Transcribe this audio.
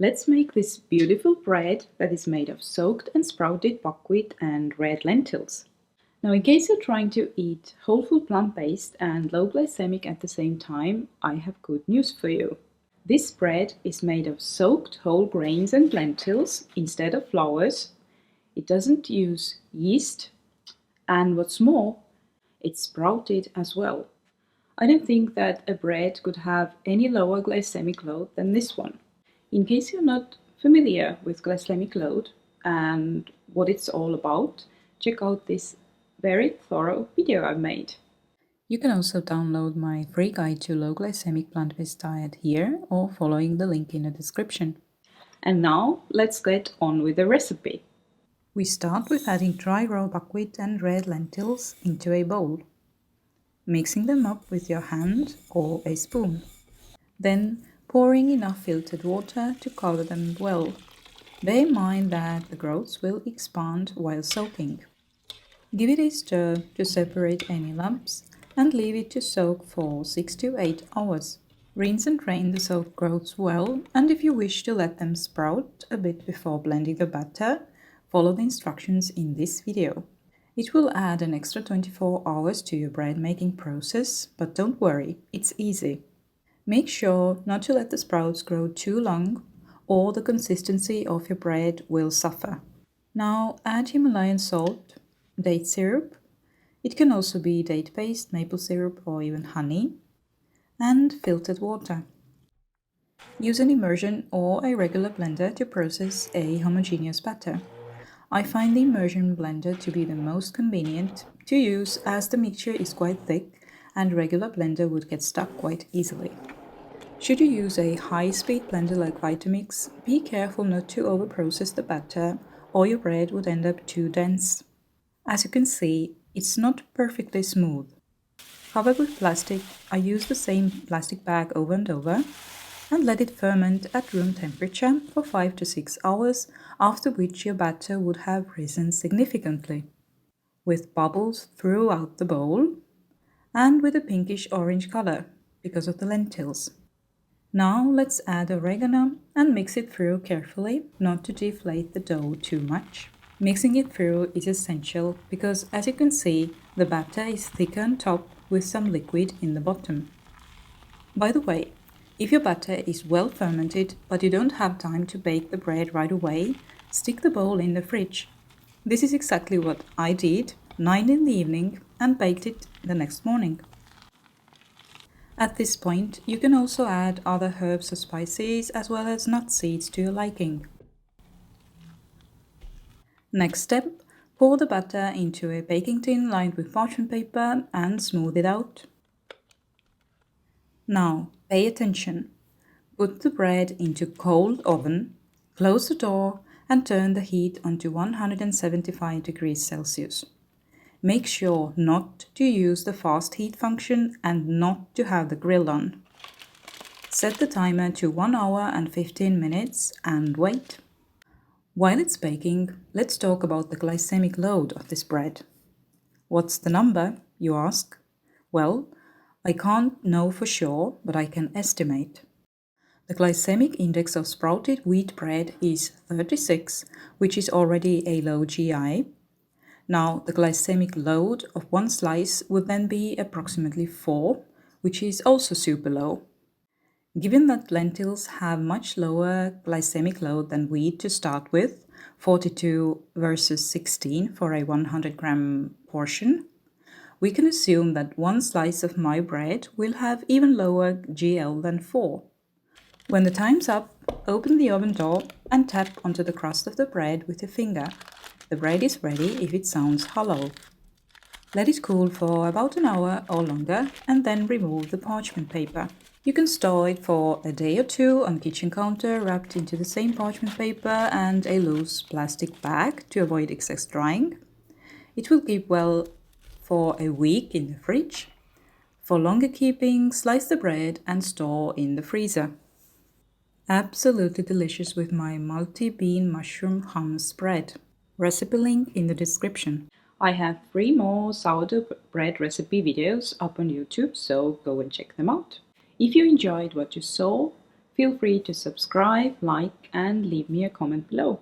Let's make this beautiful bread that is made of soaked and sprouted buckwheat and red lentils. Now, in case you're trying to eat whole food plant-based and low glycemic at the same time, I have good news for you. This bread is made of soaked whole grains and lentils instead of flours. It doesn't use yeast, and what's more, it's sprouted as well. I don't think that a bread could have any lower glycemic load than this one. In case you're not familiar with glycemic load and what it's all about, check out this very thorough video I've made. You can also download my free guide to low glycemic plant-based diet here or following the link in the description. And now let's get on with the recipe. We start with adding dry raw buckwheat and red lentils into a bowl, mixing them up with your hand or a spoon. Then pouring enough filtered water to cover them well. Bear in mind that the groats will expand while soaking. Give it a stir to separate any lumps and leave it to soak for 6 to 8 hours. Rinse and drain the soaked groats well, and if you wish to let them sprout a bit before blending the batter, follow the instructions in this video. It will add an extra 24 hours to your bread making process, but don't worry, it's easy. Make sure not to let the sprouts grow too long or the consistency of your bread will suffer. Now add Himalayan salt, date syrup, it can also be date paste, maple syrup or even honey, and filtered water. Use an immersion or a regular blender to process a homogeneous batter. I find the immersion blender to be the most convenient to use as the mixture is quite thick and regular blender would get stuck quite easily. Should you use a high-speed blender like Vitamix, be careful not to overprocess the batter or your bread would end up too dense. As you can see, it's not perfectly smooth. Covered with plastic, I use the same plastic bag over and over and let it ferment at room temperature for 5 to 6 hours, after which your batter would have risen significantly, with bubbles throughout the bowl and with a pinkish orange color because of the lentils. Now let's add oregano and mix it through carefully, not to deflate the dough too much. Mixing it through is essential because, as you can see, the batter is thicker on top with some liquid in the bottom. By the way, if your batter is well fermented but you don't have time to bake the bread right away, stick the bowl in the fridge. This is exactly what I did, 9 in the evening, and baked it the next morning. At this point, you can also add other herbs or spices as well as nut seeds to your liking. Next step, pour the batter into a baking tin lined with parchment paper and smooth it out. Now, pay attention. Put the bread into cold oven, close the door and turn the heat onto 175 degrees Celsius. Make sure not to use the fast heat function and not to have the grill on. Set the timer to 1 hour and 15 minutes and wait. While it's baking, let's talk about the glycemic load of this bread. What's the number, you ask? Well, I can't know for sure, but I can estimate. The glycemic index of sprouted wheat bread is 36, which is already a low GI. Now, the glycemic load of one slice would then be approximately 4, which is also super low. Given that lentils have much lower glycemic load than wheat to start with, 42 versus 16 for a 100-gram portion, we can assume that one slice of my bread will have even lower GL than 4. When the time's up, open the oven door and tap onto the crust of the bread with your finger. The bread is ready if it sounds hollow. Let it cool for about an hour or longer and then remove the parchment paper. You can store it for a day or two on kitchen counter wrapped into the same parchment paper and a loose plastic bag to avoid excess drying. It will keep well for a week in the fridge. For longer keeping, slice the bread and store in the freezer. Absolutely delicious with my multi-bean mushroom hummus bread. Recipe link in the description. I have 3 more sourdough bread recipe videos up on YouTube, so go and check them out. If you enjoyed what you saw, Feel free to subscribe, like, and leave me a comment below.